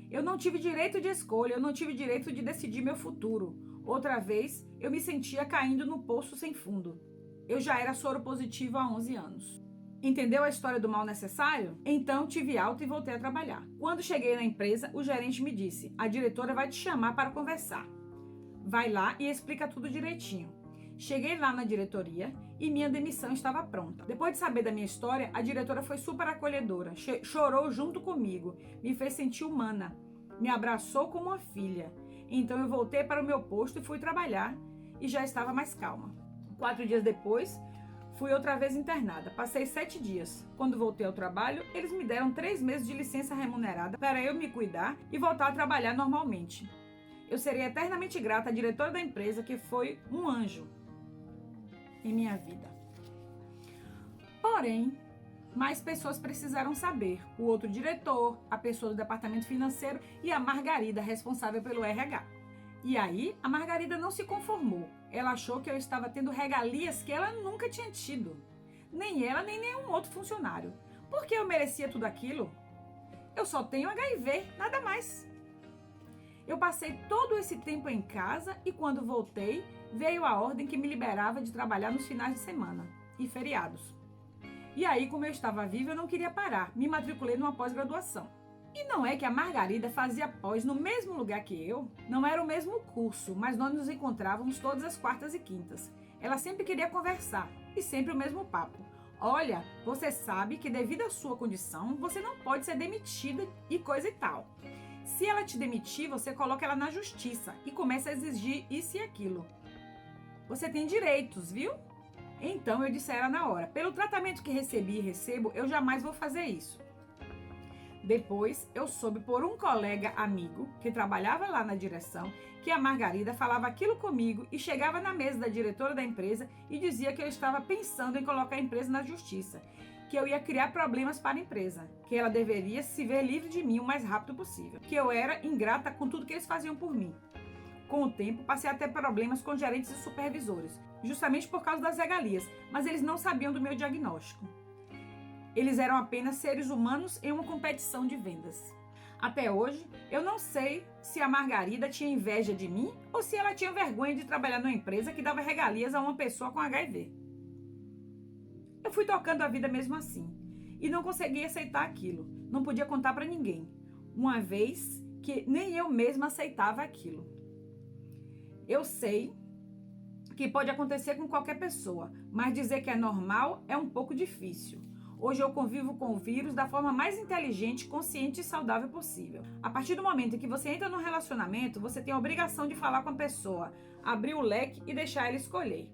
Eu não tive direito de escolha, eu não tive direito de decidir meu futuro. Outra vez, eu me sentia caindo no poço sem fundo. Eu já era soropositiva há 11 anos. Entendeu a história do mal necessário? Então tive alta e voltei a trabalhar. Quando cheguei na empresa, o gerente me disse: a diretora vai te chamar para conversar. Vai lá e explica tudo direitinho. Cheguei lá na diretoria e minha demissão estava pronta. Depois de saber da minha história, a diretora foi super acolhedora, chorou junto comigo, me fez sentir humana, me abraçou como uma filha. Então eu voltei para o meu posto e fui trabalhar e já estava mais calma. 4 dias depois, fui outra vez internada. Passei 7 dias. Quando voltei ao trabalho, eles me deram 3 meses de licença remunerada para eu me cuidar e voltar a trabalhar normalmente. Eu serei eternamente grata à diretora da empresa, que foi um anjo em minha vida. Porém, mais pessoas precisaram saber. O outro diretor, a pessoa do departamento financeiro e a Margarida, responsável pelo RH. E aí, a Margarida não se conformou. Ela achou que eu estava tendo regalias que ela nunca tinha tido. Nem ela, nem nenhum outro funcionário. Por que eu merecia tudo aquilo? Eu só tenho HIV, nada mais. Eu passei todo esse tempo em casa e quando voltei, veio a ordem que me liberava de trabalhar nos finais de semana e feriados. E aí, como eu estava viva, eu não queria parar. Me matriculei numa pós-graduação. E não é que a Margarida fazia pós no mesmo lugar que eu? Não era o mesmo curso, mas nós nos encontrávamos todas as quartas e quintas. Ela sempre queria conversar e sempre o mesmo papo. Olha, você sabe que devido à sua condição, você não pode ser demitida e coisa e tal. Se ela te demitir, você coloca ela na justiça e começa a exigir isso e aquilo. Você tem direitos, viu? Então eu disse a ela na hora: pelo tratamento que recebi e recebo, eu jamais vou fazer isso. Depois eu soube por um colega amigo que trabalhava lá na direção que a Margarida falava aquilo comigo e chegava na mesa da diretora da empresa e dizia que eu estava pensando em colocar a empresa na justiça, que eu ia criar problemas para a empresa, que ela deveria se ver livre de mim o mais rápido possível, que eu era ingrata com tudo que eles faziam por mim. Com o tempo, passei a ter problemas com gerentes e supervisores, justamente por causa das regalias, mas eles não sabiam do meu diagnóstico. Eles eram apenas seres humanos em uma competição de vendas. Até hoje, eu não sei se a Margarida tinha inveja de mim ou se ela tinha vergonha de trabalhar numa empresa que dava regalias a uma pessoa com HIV. Eu fui tocando a vida mesmo assim e não conseguia aceitar aquilo. Não podia contar para ninguém, uma vez que nem eu mesma aceitava aquilo. Eu sei que pode acontecer com qualquer pessoa, mas dizer que é normal é um pouco difícil. Hoje eu convivo com o vírus da forma mais inteligente, consciente e saudável possível. A partir do momento em que você entra num relacionamento, você tem a obrigação de falar com a pessoa, abrir o leque e deixar ela escolher.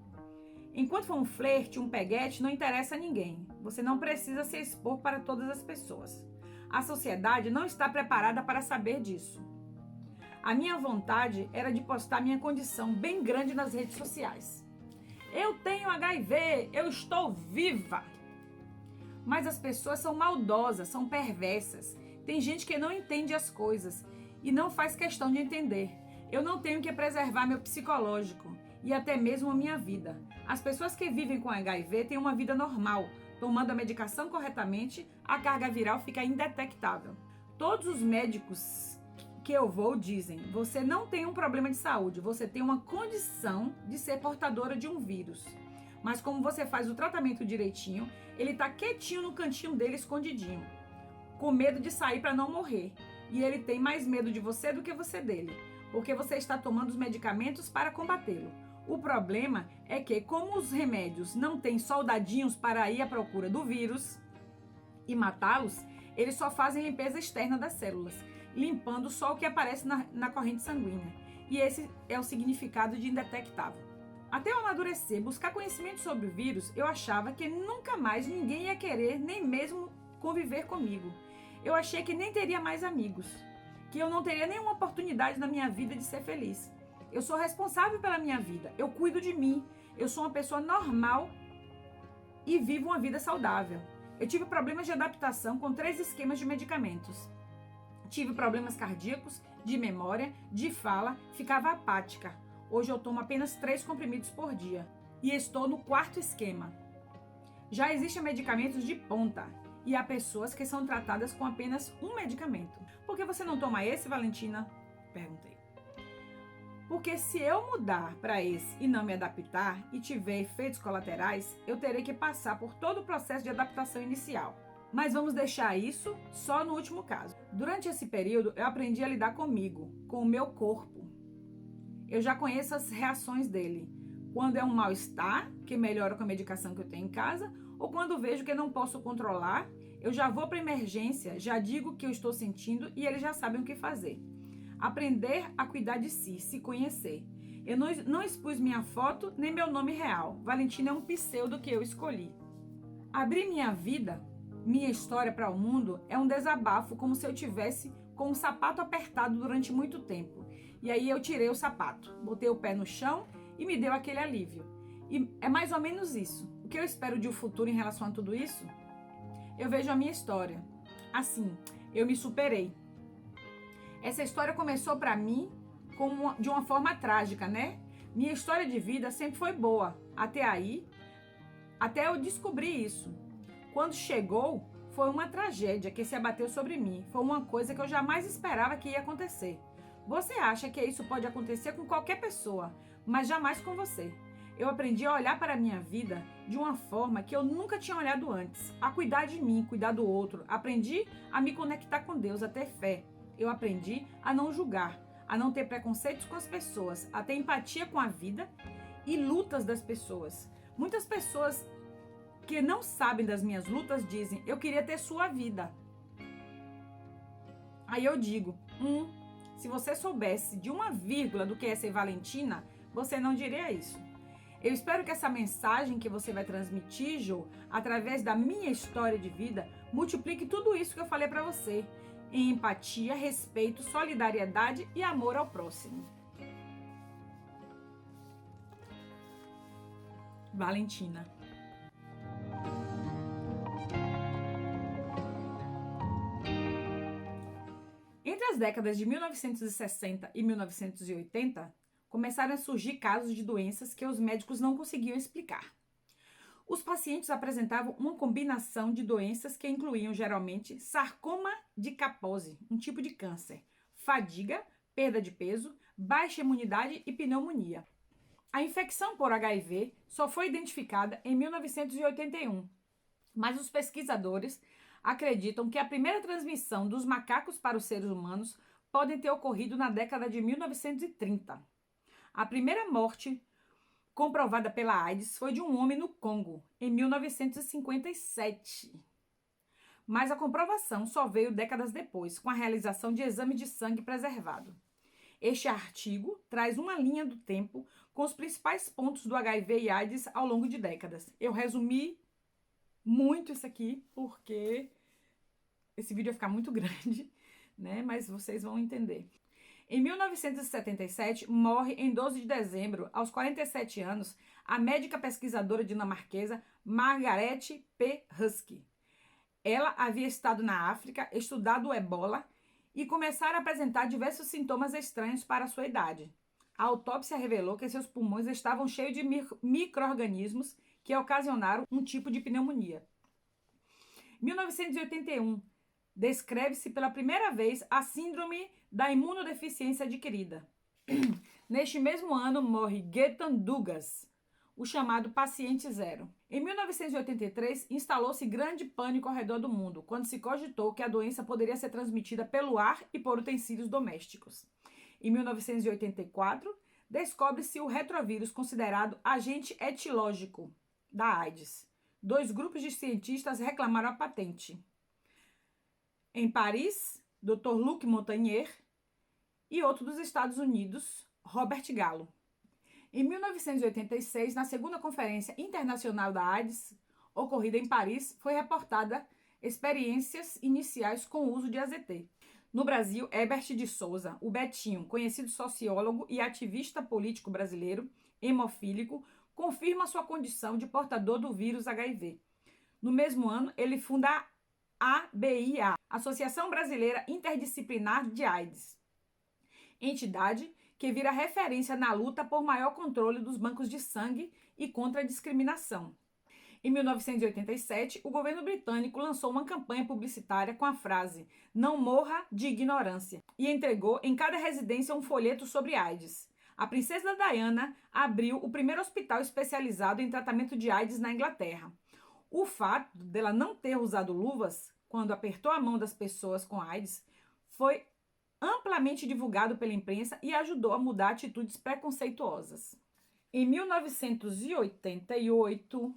Enquanto for um flerte, um peguete, não interessa a ninguém. Você não precisa se expor para todas as pessoas. A sociedade não está preparada para saber disso. A minha vontade era de postar minha condição bem grande nas redes sociais. Eu tenho HIV, eu estou viva! Mas as pessoas são maldosas, são perversas. Tem gente que não entende as coisas e não faz questão de entender. Eu não tenho que preservar meu psicológico e até mesmo a minha vida. As pessoas que vivem com HIV têm uma vida normal. Tomando a medicação corretamente, a carga viral fica indetectável. Todos os médicos que eu vou dizem: você não tem um problema de saúde, você tem uma condição de ser portadora de um vírus. Mas como você faz o tratamento direitinho, ele tá quietinho no cantinho dele, escondidinho, com medo de sair para não morrer. E ele tem mais medo de você do que você dele, porque você está tomando os medicamentos para combatê-lo. O problema é que, como os remédios não têm soldadinhos para ir à procura do vírus e matá-los, eles só fazem limpeza externa das células, limpando só o que aparece na corrente sanguínea. E esse é o significado de indetectável. Até eu amadurecer, buscar conhecimento sobre o vírus, eu achava que nunca mais ninguém ia querer nem mesmo conviver comigo. Eu achei que nem teria mais amigos, que eu não teria nenhuma oportunidade na minha vida de ser feliz. Eu sou responsável pela minha vida, eu cuido de mim, eu sou uma pessoa normal e vivo uma vida saudável. Eu tive problemas de adaptação com 3 esquemas de medicamentos. Tive problemas cardíacos, de memória, de fala, ficava apática. Hoje eu tomo apenas 3 comprimidos por dia e estou no 4º esquema. Já existem medicamentos de ponta E há pessoas que são tratadas com apenas um medicamento. Por que você não toma esse, Valentina? Perguntei. Porque se eu mudar para esse e não me adaptar e tiver efeitos colaterais, eu terei que passar por todo o processo de adaptação inicial. Mas vamos deixar isso só no último caso. Durante esse período, eu aprendi a lidar comigo, com o meu corpo. Eu já conheço as reações dele. Quando é um mal-estar, que melhora com a medicação que eu tenho em casa, ou quando vejo que não posso controlar, eu já vou para emergência, já digo o que eu estou sentindo e eles já sabem o que fazer. Aprender a cuidar de si, se conhecer. Eu não expus minha foto nem meu nome real. Valentina é um pseudo que eu escolhi. Abrir minha vida, minha história para o mundo é um desabafo, como se eu tivesse com um sapato apertado durante muito tempo. E aí eu tirei o sapato, botei o pé no chão e me deu aquele alívio. E é mais ou menos isso. O que eu espero de um futuro em relação a tudo isso? Eu vejo a minha história. Assim, eu me superei. Essa história começou para mim de uma forma trágica, né? Minha história de vida sempre foi boa. Até eu descobrir isso. Quando chegou, foi uma tragédia que se abateu sobre mim. Foi uma coisa que eu jamais esperava que ia acontecer. Você acha que isso pode acontecer com qualquer pessoa, mas jamais com você. Eu aprendi a olhar para a minha vida de uma forma que eu nunca tinha olhado antes. A cuidar de mim, cuidar do outro. Aprendi a me conectar com Deus, a ter fé. Eu aprendi a não julgar, a não ter preconceitos com as pessoas, a ter empatia com a vida e lutas das pessoas. Muitas pessoas que não sabem das minhas lutas dizem, eu queria ter sua vida. Aí eu digo, se você soubesse de uma vírgula do que é ser Valentina, você não diria isso. Eu espero que essa mensagem que você vai transmitir, Jo, através da minha história de vida, multiplique tudo isso que eu falei para você, em empatia, respeito, solidariedade e amor ao próximo. Valentina. Entre as décadas de 1960 e 1980, começaram a surgir casos de doenças que os médicos não conseguiam explicar. Os pacientes apresentavam uma combinação de doenças que incluíam geralmente sarcoma de Kaposi, um tipo de câncer, fadiga, perda de peso, baixa imunidade e pneumonia. A infecção por HIV só foi identificada em 1981, mas os pesquisadores acreditam que a primeira transmissão dos macacos para os seres humanos pode ter ocorrido na década de 1930. A primeira morte comprovada pela AIDS foi de um homem no Congo, em 1957. Mas a comprovação só veio décadas depois, com a realização de exame de sangue preservado. Este artigo traz uma linha do tempo com os principais pontos do HIV e AIDS ao longo de décadas. Eu resumi muito isso aqui, porque esse vídeo vai ficar muito grande, né? Mas vocês vão entender. Em 1977, morre em 12 de dezembro, aos 47 anos, a médica pesquisadora dinamarquesa Margrethe P. Husky. Ela havia estado na África, estudado o ebola e começaram a apresentar diversos sintomas estranhos para a sua idade. A autópsia revelou que seus pulmões estavam cheios de micro-organismos que ocasionaram um tipo de pneumonia. Em 1981, descreve-se pela primeira vez a síndrome da imunodeficiência adquirida. Neste mesmo ano, morre Getan Dugas, o chamado paciente zero. Em 1983, instalou-se grande pânico ao redor do mundo, quando se cogitou que a doença poderia ser transmitida pelo ar e por utensílios domésticos. Em 1984, descobre-se o retrovírus, considerado agente etilógico da AIDS. 2 grupos de cientistas reclamaram a patente. Em Paris, Dr. Luc Montagnier, e outro dos Estados Unidos, Robert Gallo. Em 1986, na segunda Conferência Internacional da AIDS, ocorrida em Paris, foi reportada experiências iniciais com o uso de AZT. No Brasil, Herbert de Souza, o Betinho, conhecido sociólogo e ativista político brasileiro, hemofílico, confirma sua condição de portador do vírus HIV. No mesmo ano, ele funda a ABIA, Associação Brasileira Interdisciplinar de AIDS, entidade que vira referência na luta por maior controle dos bancos de sangue e contra a discriminação. Em 1987, o governo britânico lançou uma campanha publicitária com a frase "Não morra de ignorância" e entregou em cada residência um folheto sobre AIDS. A princesa Diana abriu o primeiro hospital especializado em tratamento de AIDS na Inglaterra. O fato dela não ter usado luvas quando apertou a mão das pessoas com AIDS foi amplamente divulgado pela imprensa e ajudou a mudar atitudes preconceituosas. Em 1988,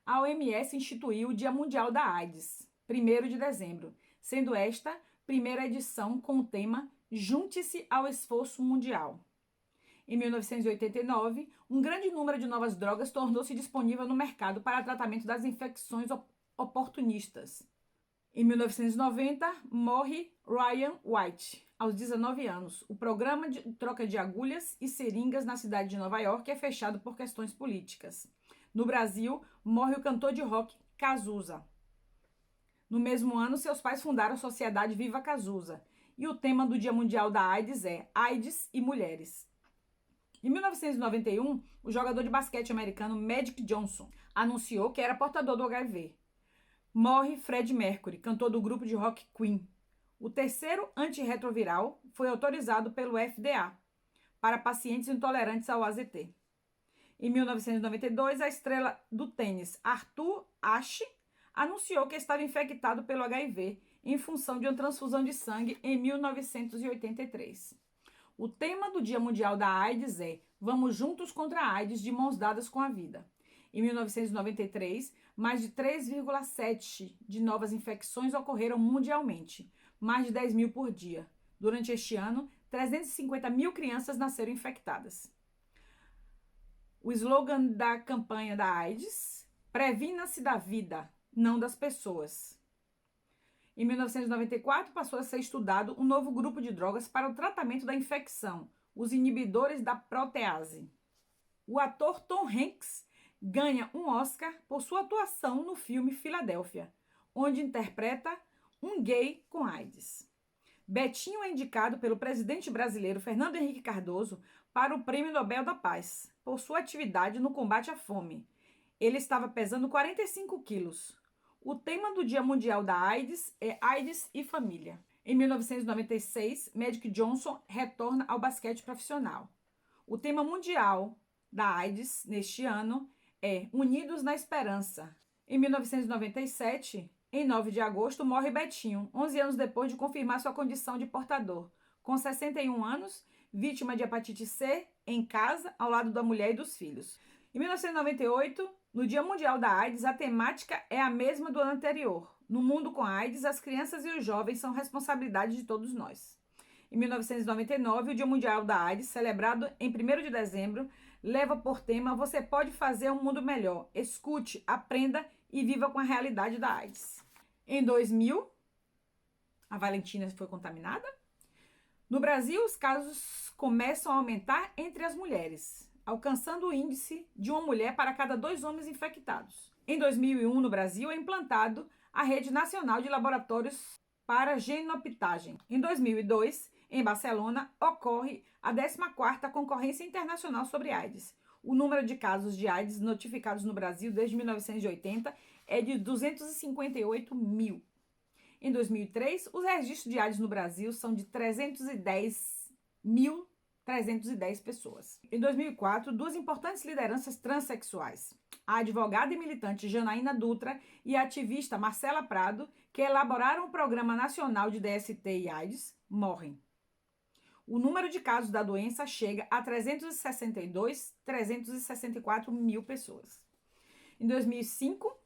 a OMS instituiu o Dia Mundial da AIDS, 1º de dezembro, sendo esta primeira edição com o tema Junte-se ao Esforço Mundial. Em 1989, um grande número de novas drogas tornou-se disponível no mercado para tratamento das infecções oportunistas. Em 1990, morre Ryan White, aos 19 anos. O programa de troca de agulhas e seringas na cidade de Nova York é fechado por questões políticas. No Brasil, morre o cantor de rock Cazuza. No mesmo ano, seus pais fundaram a Sociedade Viva Cazuza. E o tema do Dia Mundial da AIDS é AIDS e Mulheres. Em 1991, o jogador de basquete americano Magic Johnson anunciou que era portador do HIV. Morre Freddie Mercury, cantor do grupo de rock Queen. O terceiro antirretroviral foi autorizado pelo FDA para pacientes intolerantes ao AZT. Em 1992, a estrela do tênis Arthur Ashe anunciou que estava infectado pelo HIV em função de uma transfusão de sangue em 1983. O tema do Dia Mundial da AIDS é "Vamos juntos contra a AIDS, de mãos dadas com a vida". Em 1993, mais de 3,7 de novas infecções ocorreram mundialmente, mais de 10 mil por dia. Durante este ano, 350 mil crianças nasceram infectadas. O slogan da campanha da AIDS: "Previna-se da vida, não das pessoas". Em 1994, passou a ser estudado um novo grupo de drogas para o tratamento da infecção, os inibidores da protease. O ator Tom Hanks ganha um Oscar por sua atuação no filme Filadélfia, onde interpreta um gay com AIDS. Betinho é indicado pelo presidente brasileiro Fernando Henrique Cardoso para o Prêmio Nobel da Paz, por sua atividade no combate à fome. Ele estava pesando 45 quilos. O tema do Dia Mundial da AIDS é AIDS e Família. Em 1996, Magic Johnson retorna ao basquete profissional. O tema mundial da AIDS neste ano é Unidos na Esperança. Em 1997, em 9 de agosto, morre Betinho, 11 anos depois de confirmar sua condição de portador. Com 61 anos, vítima de hepatite C, em casa, ao lado da mulher e dos filhos. Em 1998, no Dia Mundial da AIDS, a temática é a mesma do ano anterior. No mundo com AIDS, as crianças e os jovens são responsabilidade de todos nós. Em 1999, o Dia Mundial da AIDS, celebrado em 1º de dezembro, leva por tema "Você pode fazer um mundo melhor. Escute, aprenda e viva com a realidade da AIDS". Em 2000, a Valentina foi contaminada. No Brasil, os casos começam a aumentar entre as mulheres, alcançando o índice de uma mulher para cada 2 homens infectados. Em 2001, no Brasil, é implantado a Rede Nacional de Laboratórios para Genoptagem. Em 2002, em Barcelona, ocorre a 14ª Concorrência Internacional sobre AIDS. O número de casos de AIDS notificados no Brasil desde 1980 é de 258 mil. Em 2003, os registros de AIDS no Brasil são de 310.310 pessoas. Em 2004, 2 importantes lideranças transexuais, a advogada e militante Janaína Dutra e a ativista Marcela Prado, que elaboraram o Programa Nacional de DST e AIDS, morrem. O número de casos da doença chega a 364 mil pessoas. Em 2005,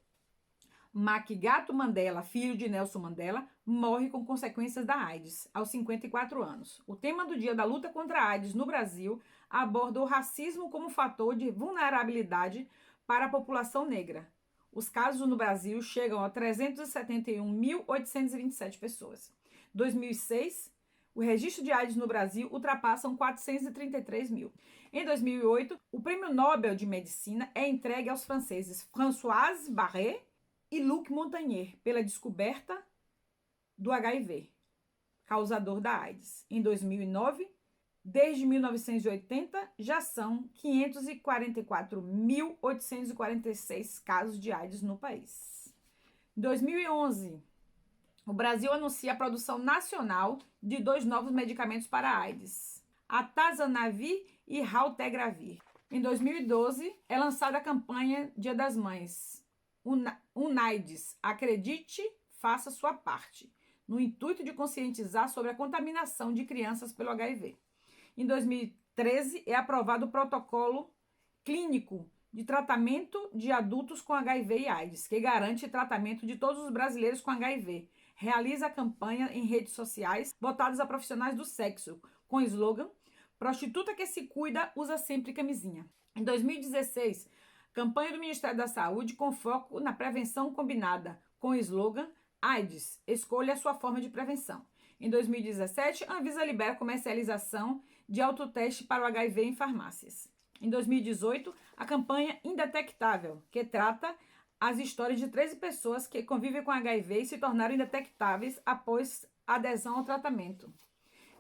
Gato Mandela, filho de Nelson Mandela, morre com consequências da AIDS, aos 54 anos. O tema do Dia da Luta contra a AIDS no Brasil aborda o racismo como fator de vulnerabilidade para a população negra. Os casos no Brasil chegam a 371.827 pessoas. Em 2006, o registro de AIDS no Brasil ultrapassa 433 mil. Em 2008, o Prêmio Nobel de Medicina é entregue aos franceses Françoise Barré e Luc Montagnier pela descoberta do HIV, causador da AIDS. Em 2009, Desde 1980, já são 544.846 casos de AIDS no país. Em 2011, o Brasil anuncia a produção nacional de 2 novos medicamentos para a AIDS, Atazanavir e Raltegravir. Em 2012, é lançada a campanha Dia das Mães, UNAIDS, acredite, faça sua parte, no intuito de conscientizar sobre a contaminação de crianças pelo HIV. Em 2013, é aprovado o protocolo clínico de tratamento de adultos com HIV e AIDS, que garante tratamento de todos os brasileiros com HIV. Realiza a campanha em redes sociais voltadas a profissionais do sexo, com o slogan "Prostituta que se cuida, usa sempre camisinha". Em 2016, campanha do Ministério da Saúde com foco na prevenção combinada, com o slogan AIDS, escolha a sua forma de prevenção. Em 2017, a Anvisa libera a comercialização de autoteste para o HIV em farmácias. Em 2018, a campanha Indetectável, que trata as histórias de 13 pessoas que convivem com HIV e se tornaram indetectáveis após adesão ao tratamento.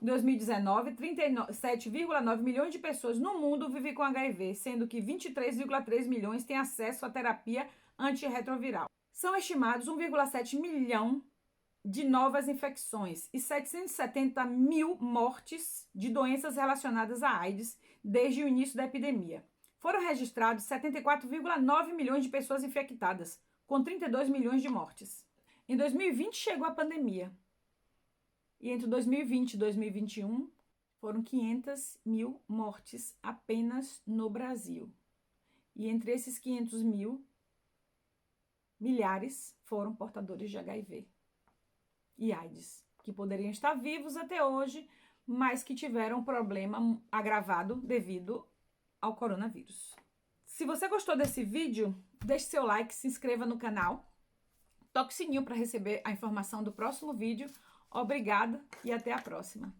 Em 2019, 37,9 milhões de pessoas no mundo vivem com HIV, sendo que 23,3 milhões têm acesso à terapia antirretroviral. São estimados 1,7 milhão de novas infecções e 770 mil mortes de doenças relacionadas à AIDS desde o início da epidemia. Foram registrados 74,9 milhões de pessoas infectadas, com 32 milhões de mortes. Em 2020 chegou a pandemia. E entre 2020 e 2021 foram 500 mil mortes apenas no Brasil. E entre esses 500 mil, milhares foram portadores de HIV e AIDS, que poderiam estar vivos até hoje, mas que tiveram um problema agravado devido ao coronavírus. Se você gostou desse vídeo, deixe seu like, se inscreva no canal, toque o sininho para receber a informação do próximo vídeo. Obrigada e até a próxima.